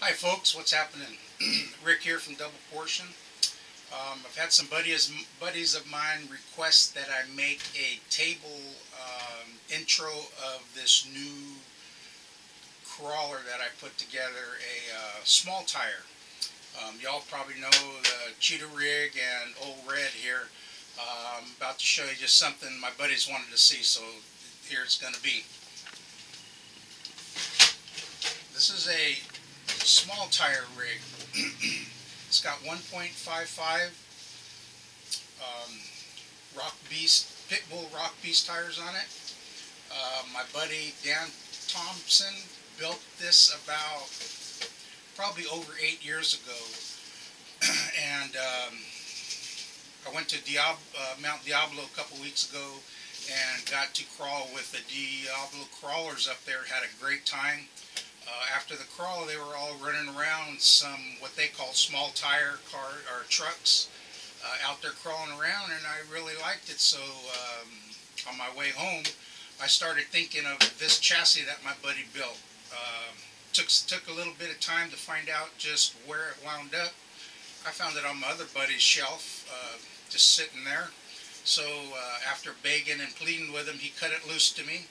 Hi folks, what's happening? Rick here from Double Portion. I've had some buddies of mine request that I make a table intro of this new crawler that I put together, a small tire. Y'all probably know the Cheetah Rig and Old Red here. I'm about to show you just something my buddies wanted to see, so here it's going to be. This is a small tire rig. It's got 1.55 Rock Beast, Pitbull Rock Beast tires on it. My buddy Dan Thomson built this about probably over 8 years ago, and I went to Mount Diablo a couple weeks ago and got to crawl with the Diablo crawlers up there. Had a great time. After the crawl, they were all running around some what they call small tire car or trucks out there crawling around, and I really liked it. So on my way home, I started thinking of this chassis that my buddy built. Took a little bit of time to find out just where it wound up. I found it on my other buddy's shelf, just sitting there. So after begging and pleading with him, he cut it loose to me.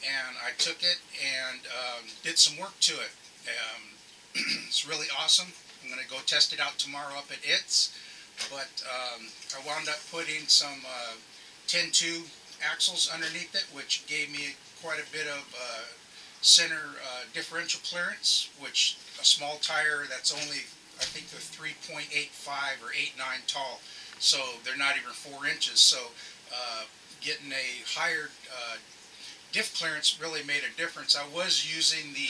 And I took it and did some work to it. It's really awesome. I'm going to go test it out tomorrow up at ITS. But I wound up putting some 10-2 axles underneath it, which gave me quite a bit of center differential clearance, which a small tire that's only, I think they're 3.85 or 8.9 tall. So they're not even 4 inches. So getting a higher diff clearance really made a difference. I was using the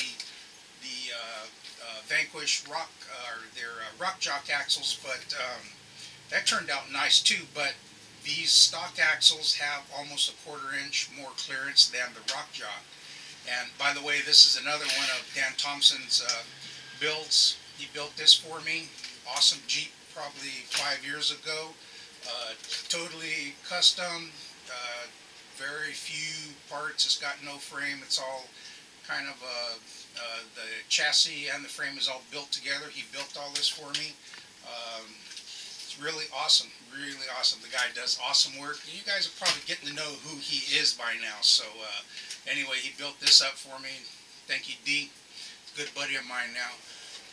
Vanquish Rock or their Rock Jock axles, but that turned out nice too. But these stock axles have almost a 1/4 inch more clearance than the Rock Jock. And by the way, this is another one of Dan Thomson's builds. He built this for me. Awesome Jeep, probably 5 years ago. Totally custom. Very few parts. It's got no frame. It's all kind of the chassis and the frame is all built together. He built all this for me. It's really awesome. Really awesome. The guy does awesome work. You guys are probably getting to know who he is by now. So anyway, he built this up for me. Thank you, D. Good buddy of mine now.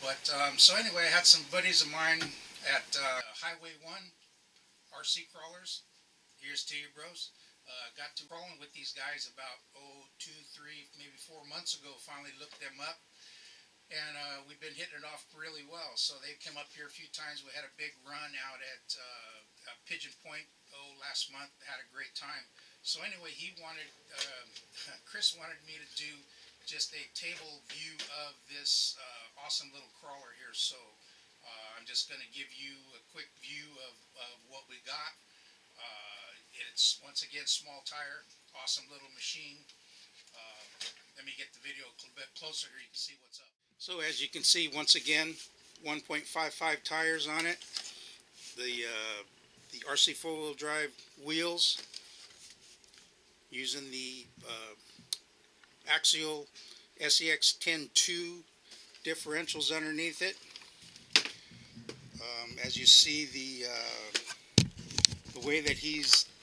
But so anyway, I had some buddies of mine at Highway 1 RC crawlers. Here's to you, bros. Got to crawling with these guys about 2, 3, maybe 4 months ago. Finally looked them up, and we've been hitting it off really well. So they came up here a few times. We had a big run out at Pigeon Point last month. Had a great time. So anyway, Chris wanted me to do just a table view of this awesome little crawler here. So I'm just going to give you a quick view of what we got. It's, once again, small tire, awesome little machine. Let me get the video a little bit closer here, you can see what's up. So as you can see, once again, 1.55 tires on it. The RC 4-wheel drive wheels, using the Axial SEX 10-2 differentials underneath it. As you see, the way that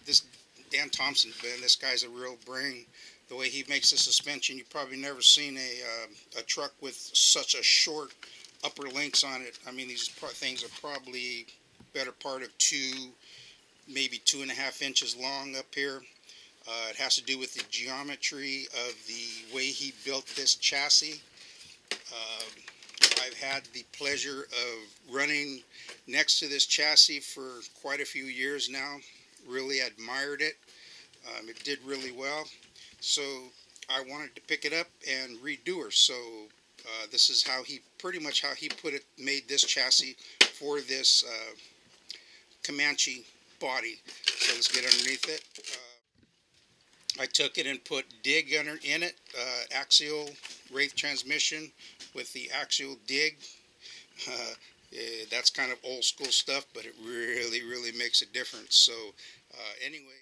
this Dan Thomson, man, this guy's a real brain. The way he makes the suspension, you've probably never seen a truck with such a short upper links on it. I mean, these things are probably better part of 2, maybe 2.5 inches long up here. It has to do with the geometry of the way he built this chassis. I've had the pleasure of running next to this chassis for quite a few years now. Really admired it. It did really well. So I wanted to pick it up and redo her. So this is how he, pretty much how he made this chassis for this Comanche body. So let's get underneath it. I took it and put dig in it, axial Wraith transmission with the axial dig. That's kind of old school stuff, but it really makes a difference. So anyway.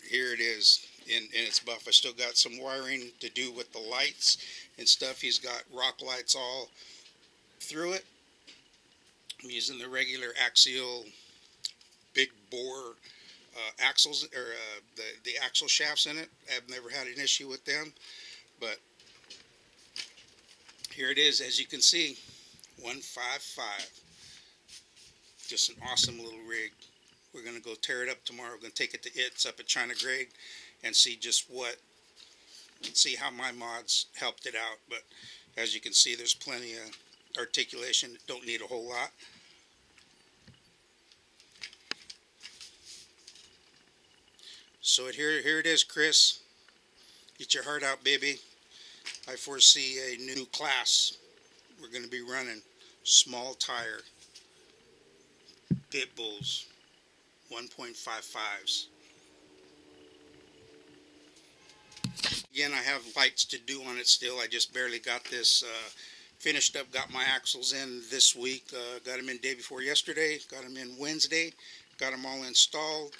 here it is in its buff. I still got some wiring to do with the lights and stuff. He's got rock lights all through it. I'm using the regular axial big bore axles, or the axle shafts in it. I've never had an issue with them, but here it is. As you can see, 155. Just an awesome little rig. We're going to go tear it up tomorrow. We're going to take it to It's up at China Grade and see see how my mods helped it out. But as you can see, there's plenty of articulation. Don't need a whole lot. So here it is, Chris. Get your heart out, baby. I foresee a new class. We're going to be running small tire pit bulls, 1.55s. Again, I have lights to do on it still. I just barely got this finished up. Got my axles in this week. Got them in day before yesterday. Got them in Wednesday. Got them all installed.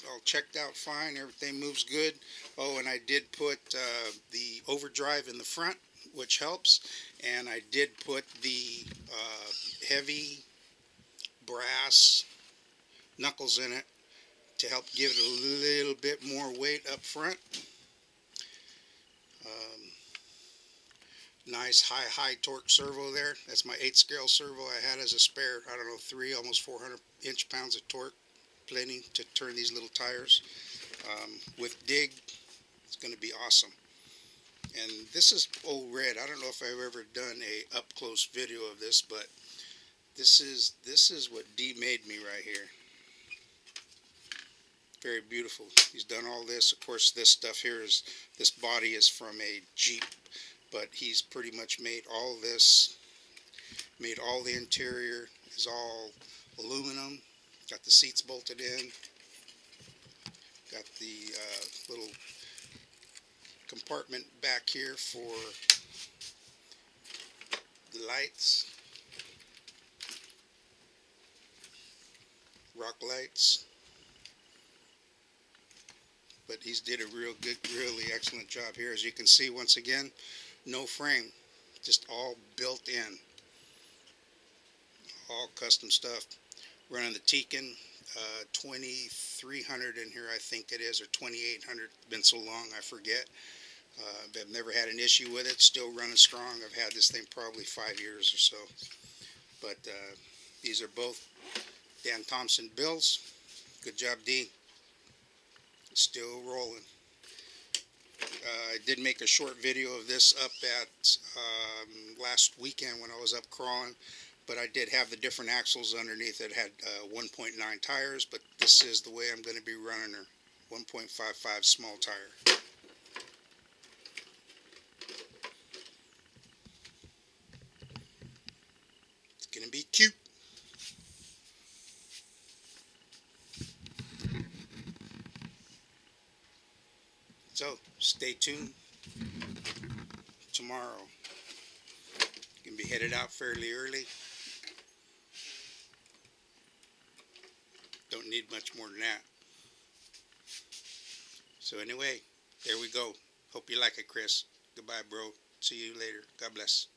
All checked out fine. Everything moves good. Oh, and I did put the overdrive in the front, which helps. And I did put the heavy brass knuckles in it to help give it a little bit more weight up front. Nice high torque servo there. That's my 8-scale servo I had as a spare. I don't know, almost 400 inch-pounds of torque. Plenty to turn these little tires. With dig, it's going to be awesome. And this is old red. I don't know if I've ever done a up-close video of this, but this is what D made me right here. Very beautiful. He's done all this. Of course, this stuff here this body is from a Jeep, but he's pretty much made all this. Made all the interior is all aluminum. Got the seats bolted in. Got the little compartment back here for the lights. Rock lights. But he's did a really excellent job here. As you can see, once again, no frame, just all built in, all custom stuff. Running the Tekin 2300 in here, I think it is, or 2800. Been so long, I forget. I've never had an issue with it. Still running strong. I've had this thing probably 5 years or so. But these are both Dan Thomson builds. Good job, D. Still rolling. I did make a short video of this up at last weekend when I was up crawling, but I did have the different axles underneath. It had 1.9 tires, but this is the way I'm going to be running her. 1.55 small tire. It's going to be cute. So, stay tuned. Tomorrow, you can be headed out fairly early. Don't need much more than that. So anyway, there we go. Hope you like it, Chris. Goodbye, bro. See you later. God bless.